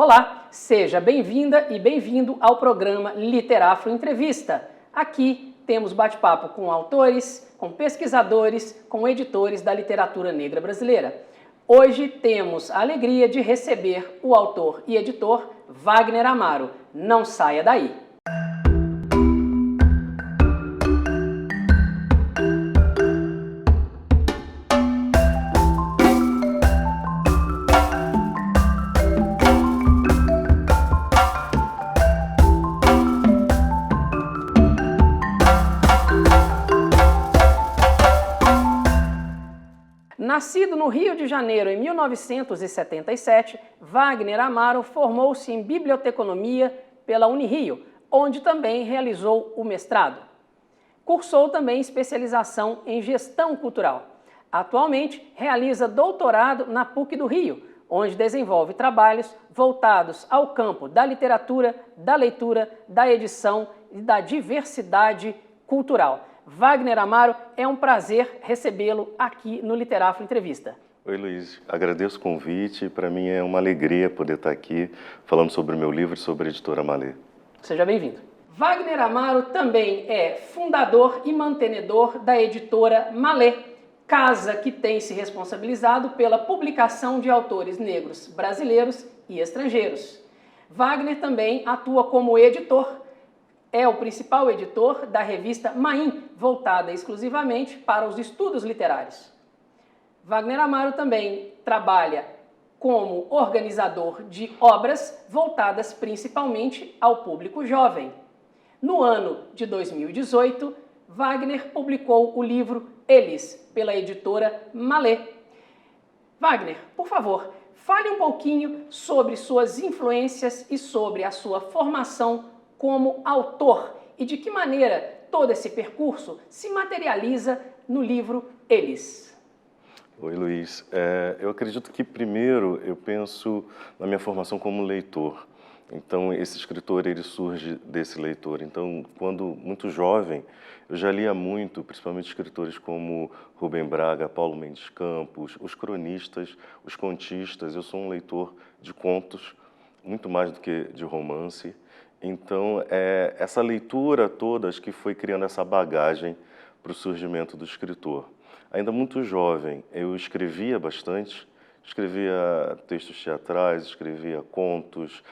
Olá, seja bem-vinda e bem-vindo ao programa Literafro Entrevista. Aqui temos bate-papo com autores, com pesquisadores, com editores da literatura negra brasileira. Hoje temos a alegria de receber o autor e editor Wagner Amaro. Não saia daí! Nascido no Rio de Janeiro em 1977, Wagner Amaro formou-se em biblioteconomia pela Unirio, onde também realizou o mestrado. Cursou também especialização em gestão cultural. Atualmente realiza doutorado na PUC do Rio, onde desenvolve trabalhos voltados ao campo da literatura, da leitura, da edição e da diversidade cultural. Wagner Amaro, é um prazer recebê-lo aqui no Literafro Entrevista. Oi, Luiz. Agradeço o convite. Para mim é uma alegria poder estar aqui falando sobre o meu livro e sobre a editora Malê. Seja bem-vindo. Wagner Amaro também é fundador e mantenedor da editora Malê, casa que tem se responsabilizado pela publicação de autores negros brasileiros e estrangeiros. Wagner também atua como editor. É o principal editor da revista Maim, voltada exclusivamente para os estudos literários. Wagner Amaro também trabalha como organizador de obras voltadas principalmente ao público jovem. No ano de 2018, Wagner publicou o livro Eles, pela editora Malê. Wagner, por favor, fale um pouquinho sobre suas influências e sobre a sua formação como autor e de que maneira todo esse percurso se materializa no livro Eles. Oi, Luiz. Eu acredito que primeiro eu penso na minha formação como leitor. Então, esse escritor, ele surge desse leitor. Então, quando muito jovem, eu já lia muito, principalmente escritores como Rubem Braga, Paulo Mendes Campos, os cronistas, os contistas. Eu sou um leitor de contos, muito mais do que de romance. Então, essa leitura toda acho que foi criando essa bagagem para o surgimento do escritor. Ainda muito jovem, eu escrevia bastante, escrevia textos teatrais, escrevia contos,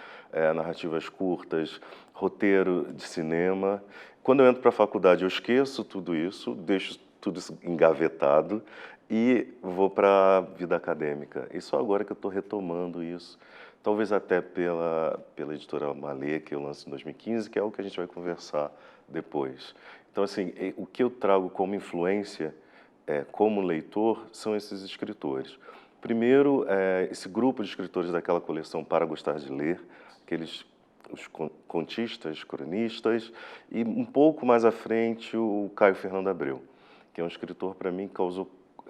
narrativas curtas, roteiro de cinema. Quando eu entro para a faculdade, eu esqueço tudo isso, deixo tudo isso engavetado e vou para a vida acadêmica. E só agora que eu estou retomando isso. Talvez até pela editora Malê, que eu lanço em 2015, que é o que a gente vai conversar depois. Então, assim, o que eu trago como influência, como leitor, são esses escritores. Primeiro, esse grupo de escritores daquela coleção Para Gostar de Ler, os contistas, cronistas, e um pouco mais à frente o Caio Fernando Abreu, que é um escritor, para mim,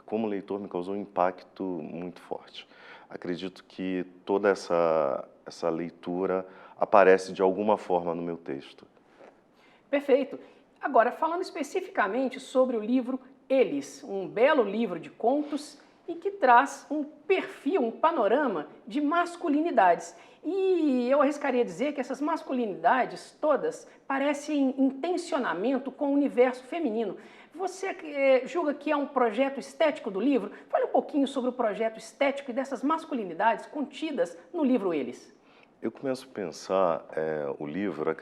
como leitor, me causou um impacto muito forte. Acredito que toda essa leitura aparece de alguma forma no meu texto. Perfeito. Agora, falando especificamente sobre o livro Eles, um belo livro de contos e que traz um perfil, um panorama de masculinidades. E eu arriscaria dizer que essas masculinidades todas parecem em tensionamento com o universo feminino. Você julga que é um projeto estético do livro? Fale um pouquinho sobre o projeto estético e dessas masculinidades contidas no livro Eles. Eu começo a pensar o livro,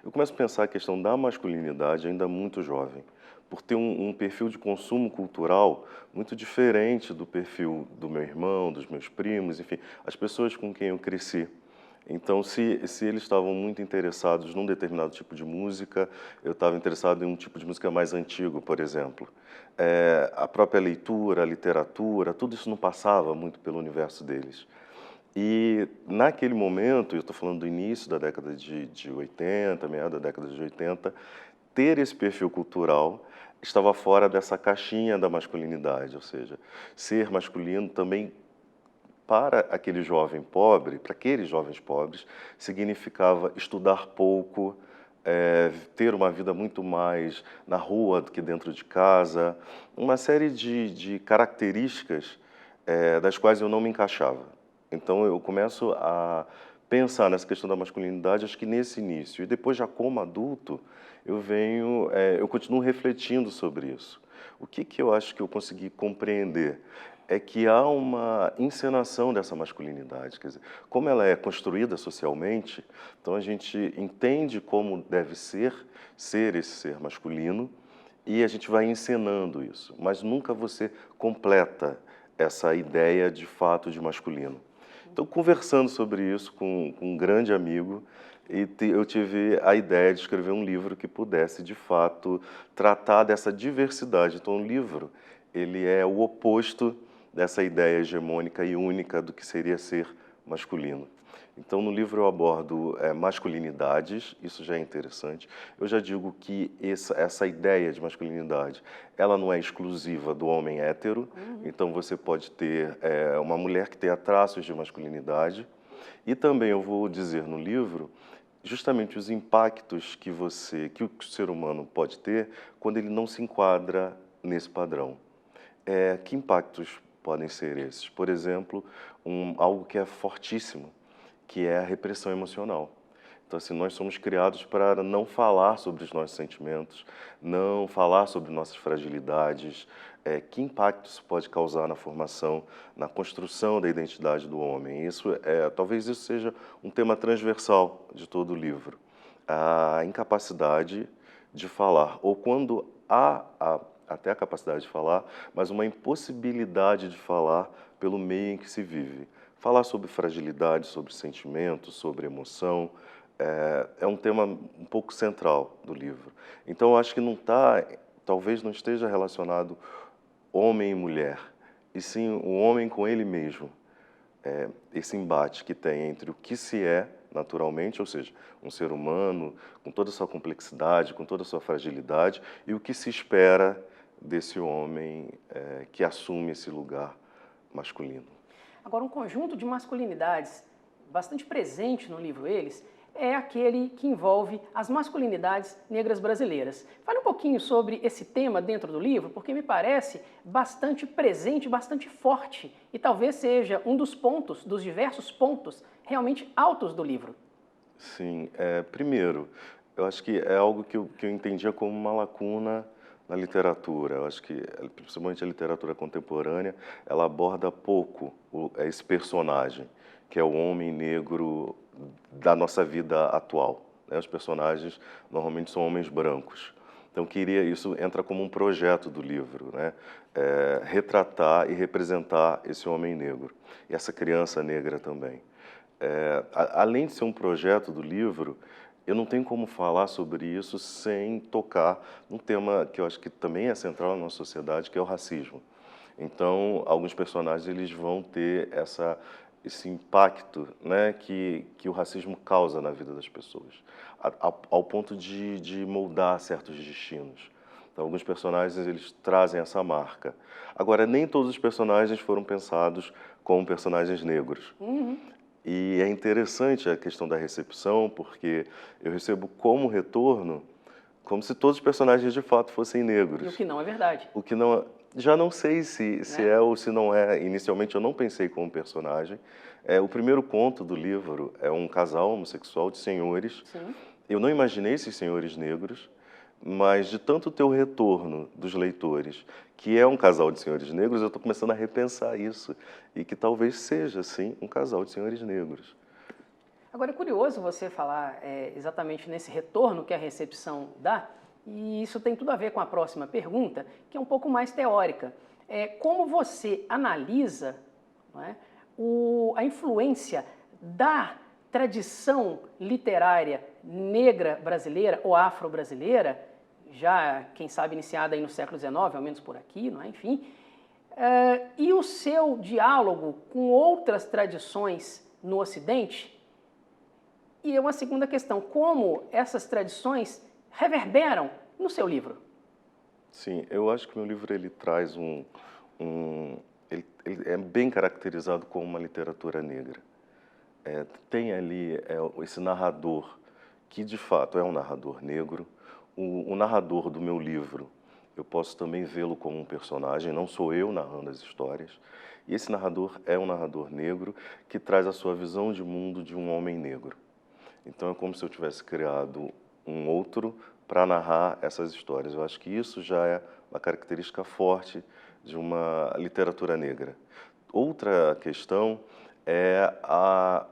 eu começo a pensar a questão da masculinidade ainda muito jovem, por ter um perfil de consumo cultural muito diferente do perfil do meu irmão, dos meus primos, enfim, as pessoas com quem eu cresci. Então, se eles estavam muito interessados num determinado tipo de música, eu estava interessado em um tipo de música mais antigo, por exemplo. A própria leitura, a literatura, tudo isso não passava muito pelo universo deles. E naquele momento, eu estou falando do início da década de 80, meados da década de 80, ter esse perfil cultural estava fora dessa caixinha da masculinidade, ou seja, ser masculino também para aquele jovem pobre, para aqueles jovens pobres, significava estudar pouco, ter uma vida muito mais na rua do que dentro de casa, uma série de características das quais eu não me encaixava. Então eu começo a pensar nessa questão da masculinidade, acho que nesse início. E depois, já como adulto, eu continuo refletindo sobre isso. O que eu acho que eu consegui compreender é que há uma encenação dessa masculinidade, quer dizer, como ela é construída socialmente, então a gente entende como deve ser esse ser masculino, e a gente vai encenando isso, mas nunca você completa essa ideia de fato de masculino. Então, conversando sobre isso com um grande amigo, eu tive a ideia de escrever um livro que pudesse, de fato, tratar dessa diversidade. Então, o livro, ele é o oposto dessa ideia hegemônica e única do que seria ser masculino. Então, no livro eu abordo masculinidades, isso já é interessante. Eu já digo que essa ideia de masculinidade, ela não é exclusiva do homem hétero, então você pode ter uma mulher que tenha traços de masculinidade. E também eu vou dizer no livro justamente os impactos que o ser humano pode ter quando ele não se enquadra nesse padrão. Que impactos podem ser esses? Por exemplo, algo que é fortíssimo, que é a repressão emocional. Então, assim, nós somos criados para não falar sobre os nossos sentimentos, não falar sobre nossas fragilidades. Que impacto isso pode causar na formação, na construção da identidade do homem? Talvez isso seja um tema transversal de todo o livro. A incapacidade de falar, ou quando há até a capacidade de falar, mas uma impossibilidade de falar pelo meio em que se vive. Falar sobre fragilidade, sobre sentimento, sobre emoção, é um tema um pouco central do livro. Então, eu acho que talvez não esteja relacionado homem e mulher, e sim o homem com ele mesmo. Esse embate que tem entre o que se é naturalmente, ou seja, um ser humano com toda a sua complexidade, com toda a sua fragilidade, e o que se espera desse homem que assume esse lugar masculino. Agora, um conjunto de masculinidades bastante presente no livro Eles é aquele que envolve as masculinidades negras brasileiras. Fale um pouquinho sobre esse tema dentro do livro, porque me parece bastante presente, bastante forte, e talvez seja um dos diversos pontos realmente altos do livro. Sim, primeiro, eu acho que é algo que eu entendia como uma lacuna na literatura. Eu acho que, principalmente a literatura contemporânea, ela aborda pouco esse personagem, que é o homem negro da nossa vida atual, né? Os personagens normalmente são homens brancos. Então, isso entra como um projeto do livro, né? Retratar e representar esse homem negro, e essa criança negra também. Além de ser um projeto do livro, eu não tenho como falar sobre isso sem tocar num tema que eu acho que também é central na nossa sociedade, que é o racismo. Então, alguns personagens eles vão ter esse impacto, né, que o racismo causa na vida das pessoas, ao ponto de moldar certos destinos. Então, alguns personagens eles trazem essa marca. Agora, nem todos os personagens foram pensados como personagens negros. E é interessante a questão da recepção, porque eu recebo como retorno como se todos os personagens de fato fossem negros. E o que não é verdade. O que não, já não sei se é ou se não é. Inicialmente eu não pensei como personagem. O primeiro conto do livro é um casal homossexual de senhores. Sim. Eu não imaginei esses senhores negros, mas de tanto ter o retorno dos leitores, que é um casal de senhores negros, eu estou começando a repensar isso, e que talvez seja, sim, um casal de senhores negros. Agora, é curioso você falar exatamente nesse retorno que a recepção dá, e isso tem tudo a ver com a próxima pergunta, que é um pouco mais teórica. Como você analisa, não é, a influência da tradição literária negra brasileira ou afro-brasileira, já, quem sabe, iniciada aí no século XIX, ao menos por aqui, não é? Enfim, e o seu diálogo com outras tradições no Ocidente? E uma segunda questão, como essas tradições reverberam no seu livro? Sim, eu acho que meu livro ele traz ele é bem caracterizado como uma literatura negra. Tem ali esse narrador, que de fato é um narrador negro. O narrador do meu livro, eu posso também vê-lo como um personagem, não sou eu narrando as histórias. E esse narrador é um narrador negro que traz a sua visão de mundo de um homem negro. Então é como se eu tivesse criado um outro para narrar essas histórias. Eu acho que isso já é uma característica forte de uma literatura negra. Outra questão é a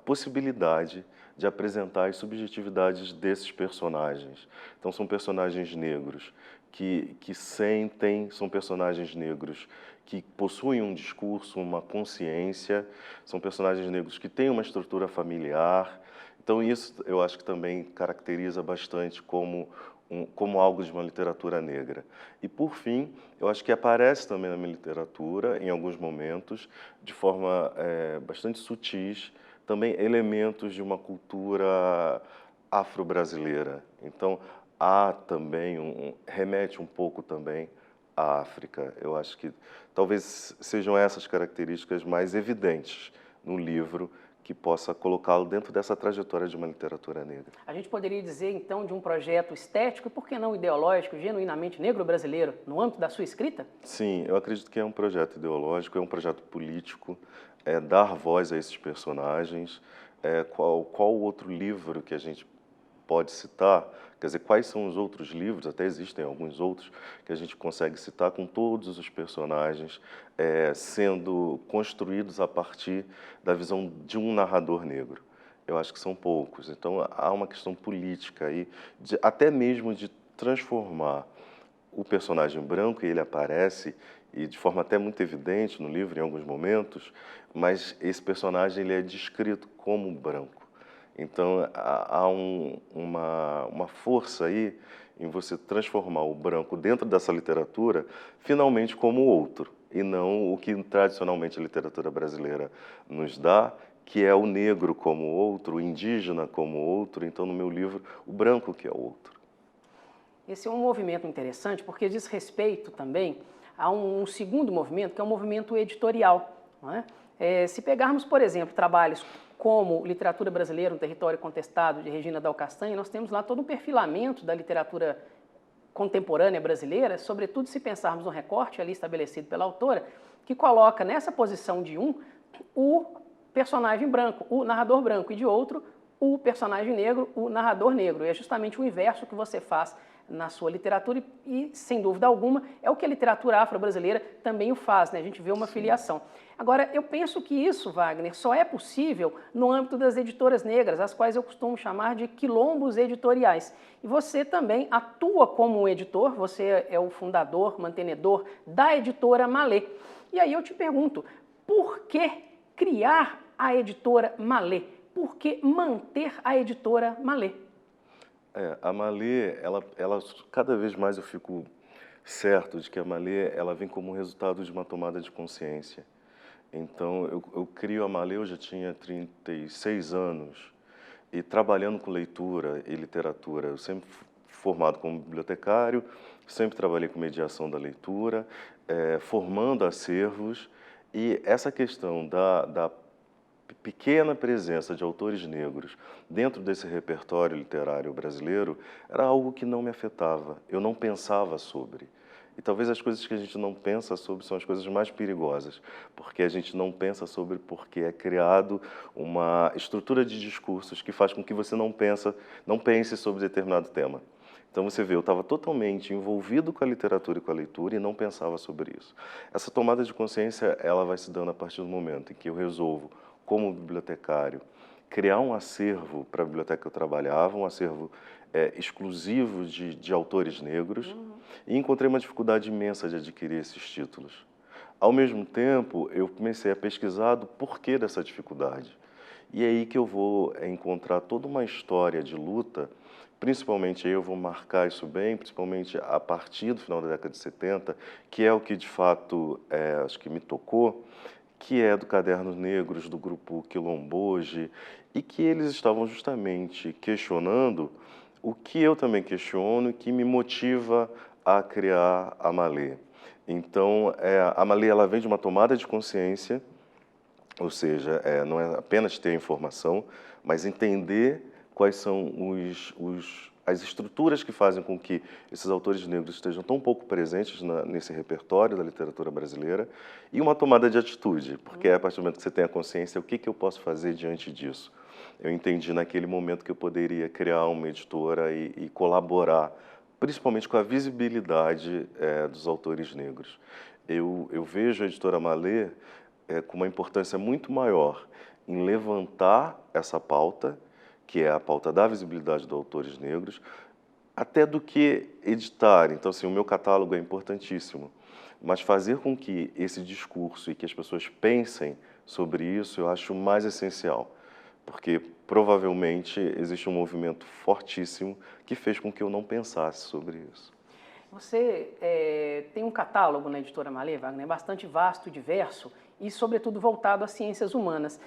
possibilidade de apresentar as subjetividades desses personagens. Então, são personagens negros que sentem, são personagens negros que possuem um discurso, uma consciência, são personagens negros que têm uma estrutura familiar. Então, isso eu acho que também caracteriza bastante como algo de uma literatura negra. E, por fim, eu acho que aparece também na minha literatura, em alguns momentos, de forma bastante sutis, também elementos de uma cultura afro-brasileira. Então, há também, remete um pouco também à África. Eu acho que talvez sejam essas características mais evidentes no livro, que possa colocá-lo dentro dessa trajetória de uma literatura negra. A gente poderia dizer, então, de um projeto estético e, por que não ideológico, genuinamente negro-brasileiro, no âmbito da sua escrita? Sim, eu acredito que é um projeto ideológico, é um projeto político, é dar voz a esses personagens. Qual outro livro que a gente pode citar? Quer dizer, quais são os outros livros, até existem alguns outros, que a gente consegue citar com todos os personagens sendo construídos a partir da visão de um narrador negro. Eu acho que são poucos. Então, há uma questão política aí, até mesmo de transformar o personagem branco, e ele aparece, e de forma até muito evidente no livro, em alguns momentos, mas esse personagem ele é descrito como branco. Então, há uma força aí em você transformar o branco dentro dessa literatura, finalmente como outro, e não o que tradicionalmente a literatura brasileira nos dá, que é o negro como outro, o indígena como outro. Então, no meu livro, o branco que é o outro. Esse é um movimento interessante porque diz respeito também a um segundo movimento, que é o movimento editorial. Não é? Se pegarmos, por exemplo, trabalhos como Literatura Brasileira, um Território Contestado, de Regina Dal Castanho, nós temos lá todo um perfilamento da literatura contemporânea brasileira, sobretudo se pensarmos no recorte ali estabelecido pela autora, que coloca nessa posição de um o personagem branco, o narrador branco, e de outro o personagem negro, o narrador negro. E é justamente o inverso que você faz na sua literatura e, sem dúvida alguma, é o que a literatura afro-brasileira também o faz, né? A gente vê uma filiação. Agora, eu penso que isso, Wagner, só é possível no âmbito das editoras negras, as quais eu costumo chamar de quilombos editoriais. E você também atua como um editor, você é o fundador, mantenedor da editora Malê. E aí eu te pergunto, por que criar a editora Malê? Por que manter a editora Malê? A Malê, ela, cada vez mais eu fico certo de que a Malê, ela vem como resultado de uma tomada de consciência. Então, eu crio a Malê, eu já tinha 36 anos, e trabalhando com leitura e literatura, eu sempre formado como bibliotecário, sempre trabalhei com mediação da leitura, formando acervos, e essa questão da pequena presença de autores negros dentro desse repertório literário brasileiro era algo que não me afetava, eu não pensava sobre. E talvez as coisas que a gente não pensa sobre são as coisas mais perigosas, porque a gente não pensa sobre porque é criado uma estrutura de discursos que faz com que você não pense sobre determinado tema. Então você vê, eu estava totalmente envolvido com a literatura e com a leitura e não pensava sobre isso. Essa tomada de consciência, ela vai se dando a partir do momento em que eu resolvo, como bibliotecário, criar um acervo para a biblioteca que eu trabalhava, um acervo exclusivo de autores negros, e encontrei uma dificuldade imensa de adquirir esses títulos. Ao mesmo tempo, eu comecei a pesquisar do porquê dessa dificuldade. E é aí que eu vou encontrar toda uma história de luta, principalmente aí eu vou marcar isso bem, principalmente a partir do final da década de 70, que é o que de fato acho que me tocou, que é do Cadernos Negros, do grupo Quilomboje, e que eles estavam justamente questionando o que eu também questiono e que me motiva a criar a Malê. Então, a Malê, ela vem de uma tomada de consciência, ou seja, não é apenas ter informação, mas entender quais são as estruturas que fazem com que esses autores negros estejam tão pouco presentes nesse repertório da literatura brasileira, e uma tomada de atitude, porque a partir do momento que você tem a consciência, o que eu posso fazer diante disso? Eu entendi naquele momento que eu poderia criar uma editora e colaborar, principalmente com a visibilidade dos autores negros. Eu vejo a editora Malê com uma importância muito maior em levantar essa pauta, que é a pauta da visibilidade dos autores negros, até do que editar. Então, assim, o meu catálogo é importantíssimo, mas fazer com que esse discurso e que as pessoas pensem sobre isso, eu acho mais essencial, porque provavelmente existe um movimento fortíssimo que fez com que eu não pensasse sobre isso. Você tem um catálogo na editora Malê, Wagner, bastante vasto, diverso e, sobretudo, voltado às ciências humanas.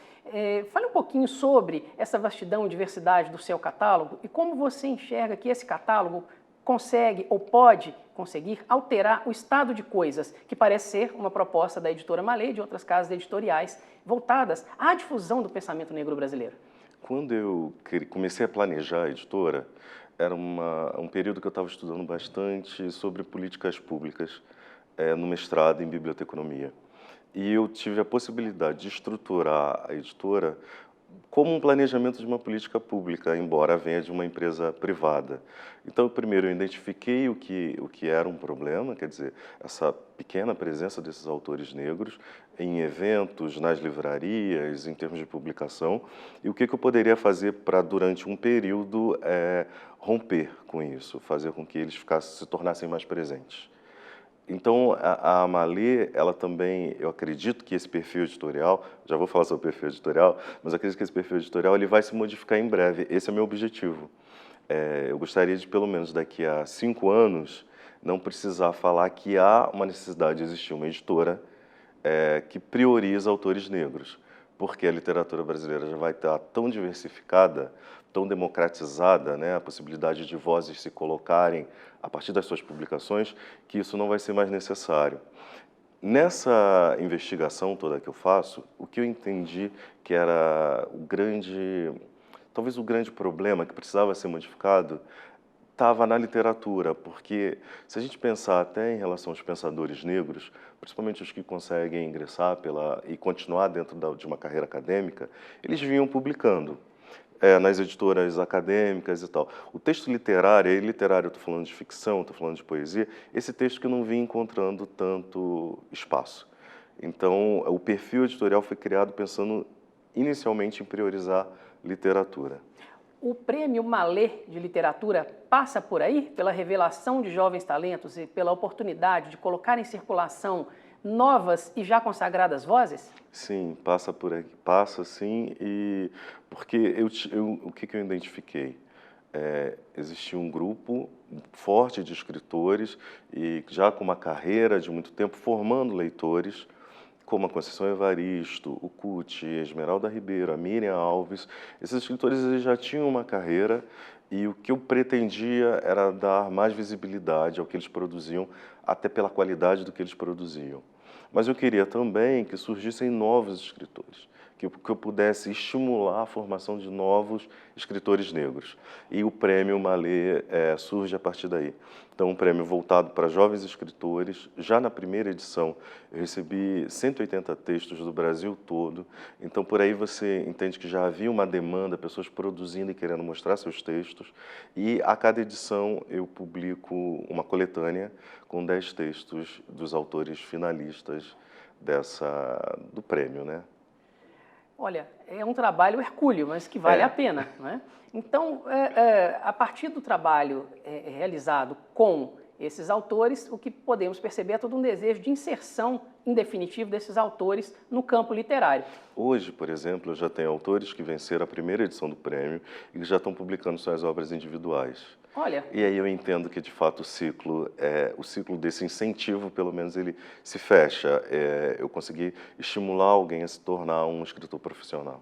Fale um pouquinho sobre essa vastidão e diversidade do seu catálogo e como você enxerga que esse catálogo consegue ou pode conseguir alterar o estado de coisas, que parece ser uma proposta da editora Malê e de outras casas editoriais voltadas à difusão do pensamento negro brasileiro. Quando eu comecei a planejar a editora, era um período que eu estava estudando bastante sobre políticas públicas no mestrado em biblioteconomia. E eu tive a possibilidade de estruturar a editora como um planejamento de uma política pública, embora venha de uma empresa privada. Então, primeiro, eu identifiquei o que era um problema, quer dizer, essa pequena presença desses autores negros em eventos, nas livrarias, em termos de publicação, e o que eu poderia fazer para, durante um período, romper com isso, fazer com que eles se tornassem mais presentes. Então, a Malê, ela também, eu acredito que esse perfil editorial, já vou falar sobre o perfil editorial, mas eu acredito que esse perfil editorial ele vai se modificar em breve. Esse é o meu objetivo. Eu gostaria de, pelo menos daqui a 5 anos, não precisar falar que há uma necessidade de existir uma editora que prioriza autores negros, porque a literatura brasileira já vai estar tão diversificada, tão democratizada, né, a possibilidade de vozes se colocarem a partir das suas publicações, que isso não vai ser mais necessário. Nessa investigação toda que eu faço, o que eu entendi que era talvez o grande problema que precisava ser modificado, estava na literatura, porque se a gente pensar até em relação aos pensadores negros, principalmente os que conseguem ingressar e continuar dentro de uma carreira acadêmica, eles vinham publicando nas editoras acadêmicas e tal. O texto literário, eu estou falando de ficção, estou falando de poesia, esse texto que eu não vim encontrando tanto espaço. Então, o perfil editorial foi criado pensando inicialmente em priorizar literatura. O Prêmio Malê de Literatura passa por aí, pela revelação de jovens talentos e pela oportunidade de colocar em circulação novas e já consagradas vozes? Sim, passa por aí, passa sim, e porque o que eu identifiquei? Existia um grupo forte de escritores e já com uma carreira de muito tempo formando leitores, como a Conceição Evaristo, o Cuti, a Esmeralda Ribeiro, a Miriam Alves. Esses escritores eles já tinham uma carreira e o que eu pretendia era dar mais visibilidade ao que eles produziam, até pela qualidade do que eles produziam. Mas eu queria também que surgissem novos escritores, que eu pudesse estimular a formação de novos escritores negros. E o Prêmio Malê surge a partir daí. Então, um prêmio voltado para jovens escritores. Já na primeira edição, eu recebi 180 textos do Brasil todo. Então, por aí você entende que já havia uma demanda, pessoas produzindo e querendo mostrar seus textos. E a cada edição eu publico uma coletânea com 10 textos dos autores finalistas do prêmio, né? Olha, é um trabalho hercúleo, mas que vale a pena, não é? Então, a partir do trabalho realizado com esses autores, o que podemos perceber é todo um desejo de inserção, em definitivo, desses autores no campo literário. Hoje, por exemplo, eu já tenho autores que venceram a primeira edição do prêmio e que já estão publicando suas obras individuais. Olha. E aí eu entendo que, de fato, o ciclo desse incentivo, pelo menos, ele se fecha. Eu consegui estimular alguém a se tornar um escritor profissional.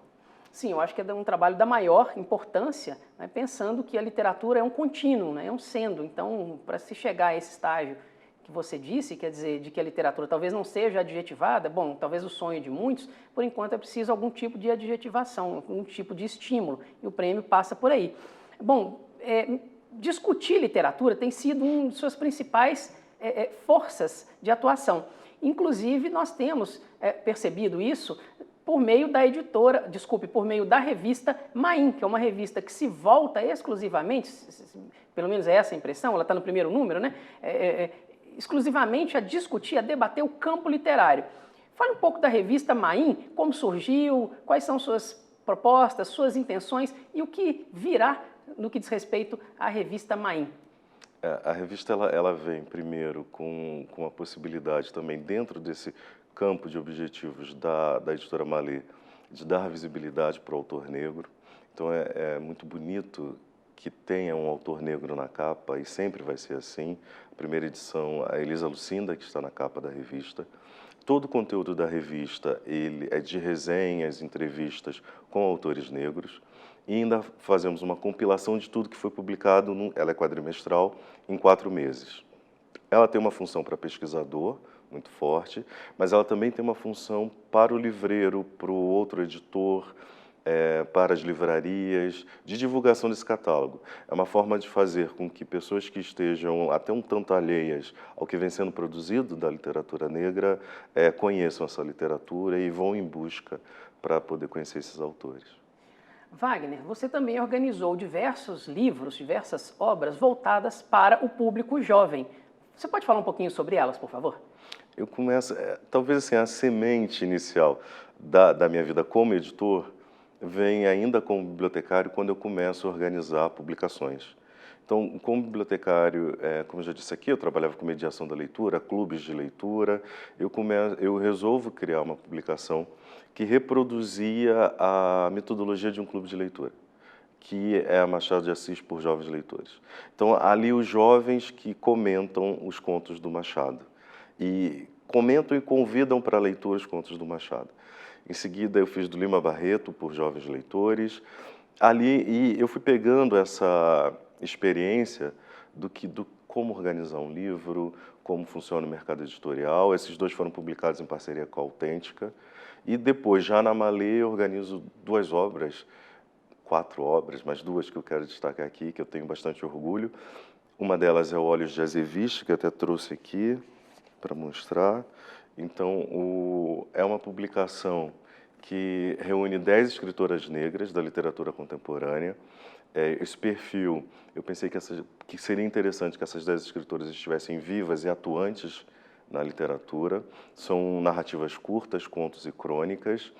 Sim, eu acho que é um trabalho da maior importância, né, pensando que a literatura é um contínuo, né, é um sendo. Então, para se chegar a esse estágio que você disse, quer dizer, de que a literatura talvez não seja adjetivada, bom, talvez o sonho de muitos, por enquanto é preciso algum tipo de adjetivação, algum tipo de estímulo, e o prêmio passa por aí. Bom, discutir literatura tem sido uma de suas principais forças de atuação. Inclusive, nós temos percebido isso por meio da por meio da revista Maim, que é uma revista que se volta exclusivamente, pelo menos é essa a impressão, ela está no primeiro número, né? Exclusivamente a discutir, a debater o campo literário. Fale um pouco da revista Maim, como surgiu, quais são suas propostas, suas intenções e o que virá no que diz respeito à revista Maim. A revista ela vem primeiro com a possibilidade também, dentro desse campo de objetivos da editora Malê, de dar visibilidade para o autor negro. Então é muito bonito que tenha um autor negro na capa, e sempre vai ser assim. A primeira edição, a Elisa Lucinda, que está na capa da revista. Todo o conteúdo da revista ele é de resenhas, entrevistas com autores negros. E ainda fazemos uma compilação de tudo que foi publicado, ela é quadrimestral, em 4 meses. Ela tem uma função para pesquisador, muito forte, mas ela também tem uma função para o livreiro, para o outro editor, para as livrarias, de divulgação desse catálogo. É uma forma de fazer com que pessoas que estejam até um tanto alheias ao que vem sendo produzido da literatura negra conheçam essa literatura e vão em busca para poder conhecer esses autores. Wagner, você também organizou diversos livros, diversas obras voltadas para o público jovem. Você pode falar um pouquinho sobre elas, por favor? Eu começo, talvez assim, a semente inicial da minha vida como editor vem ainda como bibliotecário quando eu começo a organizar publicações. Então, como bibliotecário, como eu já disse aqui, eu trabalhava com mediação da leitura, clubes de leitura. Eu resolvo criar uma publicação que reproduzia a metodologia de um clube de leitura, que é a Machado de Assis por Jovens Leitores. Então, ali os jovens que comentam os contos do Machado. E comentam e convidam para a leitura os contos do Machado. Em seguida, eu fiz do Lima Barreto por Jovens Leitores. Ali, e eu fui pegando essa experiência do como organizar um livro, como funciona o mercado editorial. Esses 2 foram publicados em parceria com a Autêntica. E depois, já na Malê, eu organizo 2 obras, 4 obras, mas 2 que eu quero destacar aqui, que eu tenho bastante orgulho. Uma delas é o Olhos de Azeviche, que eu até trouxe aqui para mostrar. Então, é uma publicação que reúne 10 escritoras negras da literatura contemporânea. Esse perfil, eu pensei que seria interessante que essas 10 escritoras estivessem vivas e atuantes na literatura. São narrativas curtas, contos e crônicas.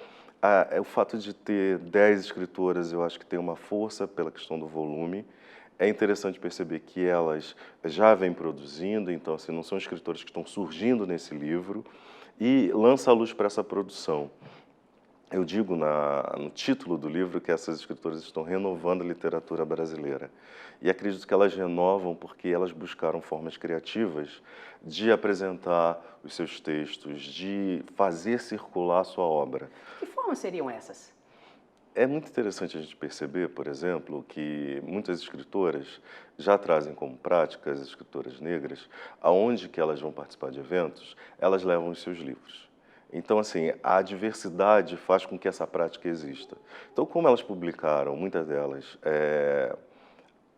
O fato de ter 10 escritoras, eu acho que tem uma força pela questão do volume. É interessante perceber que elas já vêm produzindo, então assim, não são escritores que estão surgindo nesse livro, e lança a luz para essa produção. Eu digo no título do livro que essas escritoras estão renovando a literatura brasileira. E acredito que elas renovam porque elas buscaram formas criativas de apresentar os seus textos, de fazer circular a sua obra. Que formas seriam essas? É muito interessante a gente perceber, por exemplo, que muitas escritoras já trazem como prática, as escritoras negras, aonde que elas vão participar de eventos, elas levam os seus livros. Então, assim, a diversidade faz com que essa prática exista. Então, como elas publicaram, muitas delas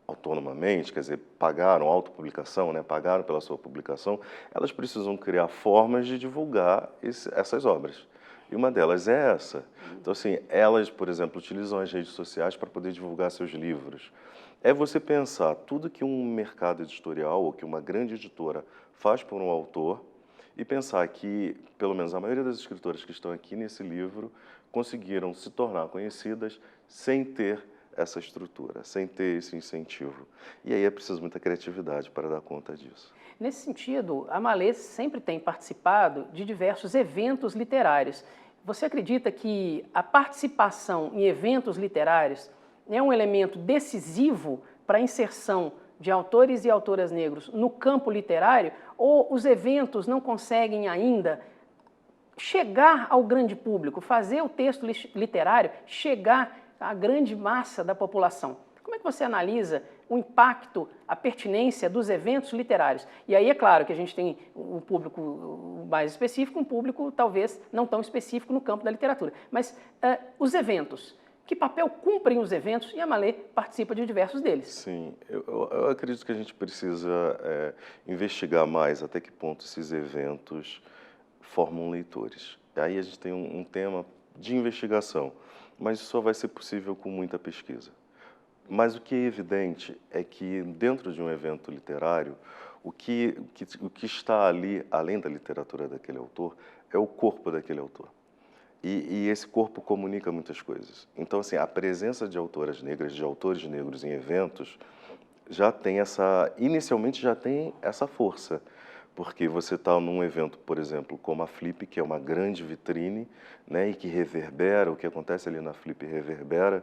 autonomamente, quer dizer, pagaram autopublicação, né, pagaram pela sua publicação, elas precisam criar formas de divulgar essas obras. E uma delas é essa. Então, assim, elas, por exemplo, utilizam as redes sociais para poder divulgar seus livros. É você pensar tudo que um mercado editorial ou que uma grande editora faz por um autor e pensar que, pelo menos a maioria das escritoras que estão aqui nesse livro, conseguiram se tornar conhecidas sem ter essa estrutura, sem ter esse incentivo. E aí é preciso muita criatividade para dar conta disso. Nesse sentido, a Malê sempre tem participado de diversos eventos literários. Você acredita que a participação em eventos literários é um elemento decisivo para a inserção de autores e autoras negros no campo literário, ou os eventos não conseguem ainda chegar ao grande público, fazer o texto literário chegar à grande massa da população? Como é que você analisa o impacto, a pertinência dos eventos literários? E aí é claro que a gente tem um público mais específico, um público talvez não tão específico no campo da literatura. Mas os eventos, Que papel cumprem os eventos e a Malê participa de diversos deles? Sim, eu acredito que a gente precisa investigar mais até que ponto esses eventos formam leitores. Aí a gente tem um tema de investigação, mas isso só vai ser possível com muita pesquisa. Mas o que é evidente é que dentro de um evento literário, o que está ali, além da literatura daquele autor, é o corpo daquele autor. E esse corpo comunica muitas coisas. Então, assim, a presença de autoras negras, de autores negros em eventos, inicialmente já tem essa força. Porque você está num evento, por exemplo, como a Flip, que é uma grande vitrine, né, e que reverbera, o que acontece ali na Flip reverbera,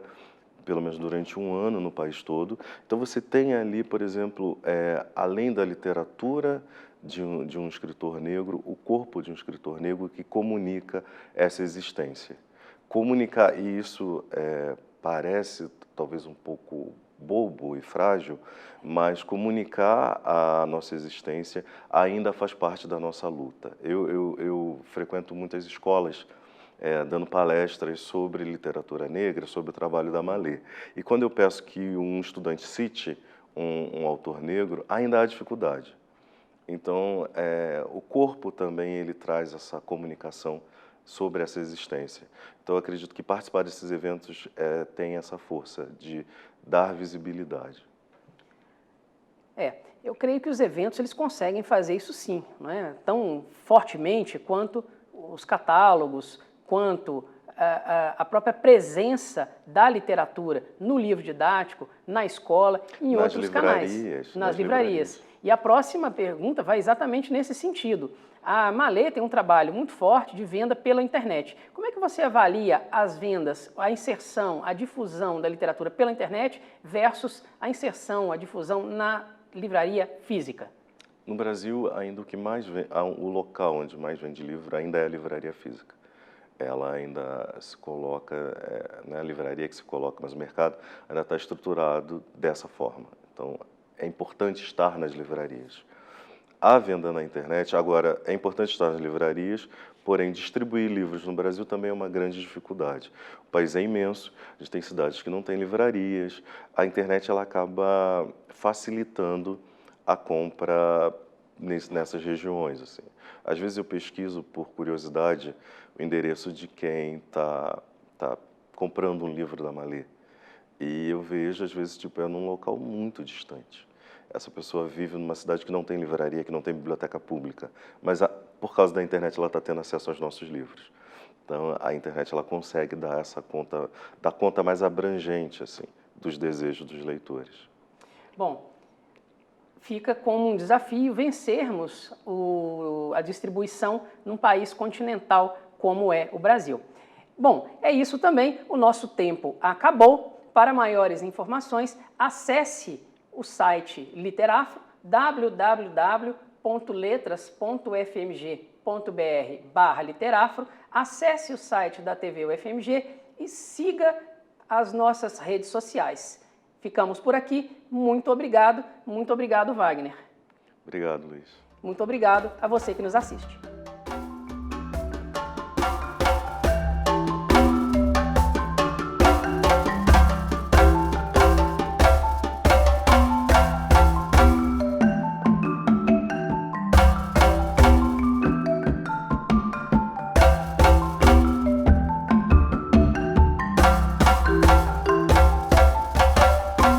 pelo menos durante um ano no país todo. Então você tem ali, por exemplo, além da literatura de um escritor negro, o corpo de um escritor negro que comunica essa existência. Comunicar, e isso parece talvez um pouco bobo e frágil, mas comunicar a nossa existência ainda faz parte da nossa luta. Eu frequento muitas escolas dando palestras sobre literatura negra, sobre o trabalho da Malê. E quando eu peço que um estudante cite um autor negro, ainda há dificuldade. Então, o corpo também ele traz essa comunicação sobre essa existência. Então, eu acredito que participar desses eventos tem essa força de dar visibilidade. Eu creio que os eventos eles conseguem fazer isso sim, não é? Tão fortemente quanto os catálogos, quanto a própria presença da literatura no livro didático, na escola, em outros canais. Nas livrarias. E a próxima pergunta vai exatamente nesse sentido. A Malê tem um trabalho muito forte de venda pela internet. Como é que você avalia as vendas, a inserção, a difusão da literatura pela internet versus a inserção, a difusão na livraria física? No Brasil, ainda o local onde mais vende livro ainda é a livraria física. Ela ainda se coloca, a livraria que se coloca no mercado ainda está estruturado dessa forma. Então, é importante estar nas livrarias. A venda na internet, agora, é importante estar nas livrarias, porém, distribuir livros no Brasil também é uma grande dificuldade. O país é imenso, a gente tem cidades que não têm livrarias, a internet ela acaba facilitando a compra nessas regiões. Assim. Às vezes eu pesquiso, por curiosidade, o endereço de quem está comprando um livro da Malê. E eu vejo, às vezes, num local muito distante. Essa pessoa vive numa cidade que não tem livraria, que não tem biblioteca pública, mas por causa da internet ela está tendo acesso aos nossos livros. Então a internet ela consegue dar dar conta mais abrangente assim dos desejos dos leitores. Bom, fica como um desafio vencermos a distribuição num país continental como é o Brasil. Bom, é isso também, o nosso tempo acabou. Para maiores informações, acesse o site Literafro, www.letras.fmg.br/literafro, acesse o site da TV UFMG e siga as nossas redes sociais. Ficamos por aqui. Muito obrigado, Wagner. Obrigado, Luiz. Muito obrigado a você que nos assiste.